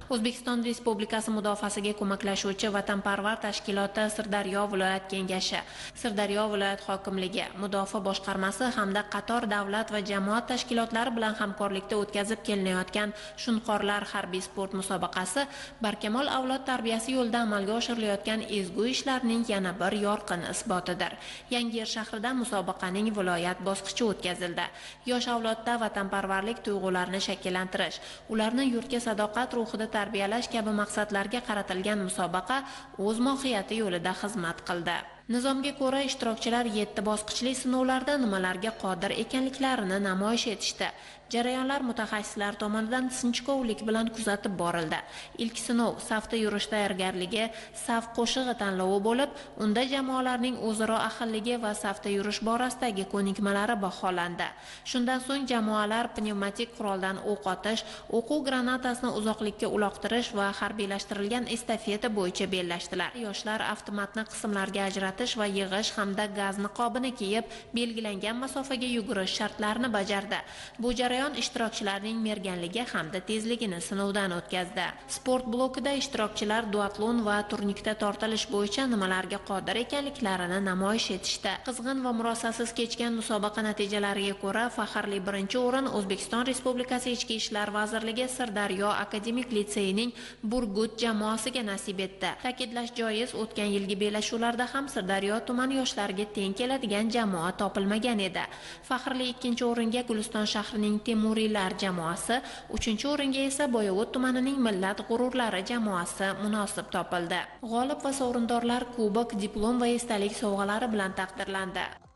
O'zbekiston Respublikasi mudofaasiga ko'maklashuvchi vatanparvar tashkiloti Sirdaryo viloyat kengashi, Sirdaryo viloyat hokimligi, mudofaa boshqarmasi hamda qator davlat va jamoat tashkilotlari bilan hamkorlikda o'tkazib kelinayotgan Shunqorlar harbiy sport musobaqasi barkamol avlod tarbiyasi yo'lida amalga oshirilayotgan ezgu ishlarning yana bir yorqin isbotidir. Yangiyer shahrida musobaqaning viloyat bosqichi o'tkazildi. Yosh avlodda vatanparvarlik tuyg'ularini shakllantirish, ularni yurtga sadoqat ruhida tarbiyalash kabi maqsadlarga qaratilgan musobaqa o'z mohiyati yo'lida xizmat qildi. Nizomga ko'ra ishtirokchilar 7 bosqichli sinovlarda nimalarga qodir ekanliklarini namoyish etishdi. Jarayonlar mutaxassislar tomonidan sinchkovlik bilan kuzatib borildi. Ilk sinov safda yurish tayyorgarligi, saf qo'shig'i tanlovi bo'lib, unda jamoalarning o'zaro ahilligi va safda yurish borasidagi ko'nikmalari baholandi. Shundan so'ng jamoalar pnevmatik quroldan o'q otish, o'quv granatasini uzoqlikka uloqtirish va harbiylashtirilgan estafeta bo'yicha bellashdilar. Yoshlar avtomatni qismlarga ajratish va yig'ish hamda gaz niqobini kiyib, belgilangan masofaga yugurish shartlarini bajardi. Bu jarayon ishtirokchilarning merganligi hamda tezligini sinovdan o'tkazdi. Sport blokida ishtirokchilar duatlon va turnikda tortilish bo'yicha nimalarga qodir ekanliklarini namoyish etishdi. Qizg'in va murosasiz kechgan musobaqa natijalariga ko'ra, faxrli birinchi o'rin O'zbekiston Respublikasi Ichki ishlar vazirligi Sirdaryo akademik litseyining Burgut jamoasiga nasib etdi. Ta'kidlash joiz, o'tgan yilgi bellashuvlarda ham Sirdaryo tuman yoshlariga teng keladigan jamoa topilmagan edi. Faxrli ikkinchi o'ringa Guliston shahrining Temuriylar jamoasi, 3-o'ringa esa Boyovut tumanining Millat g'ururlari jamoasi munosib topildi. G'olib va sovrindorlar kubok, diplom va esdalik sovg'alari bilan taqdirlandi.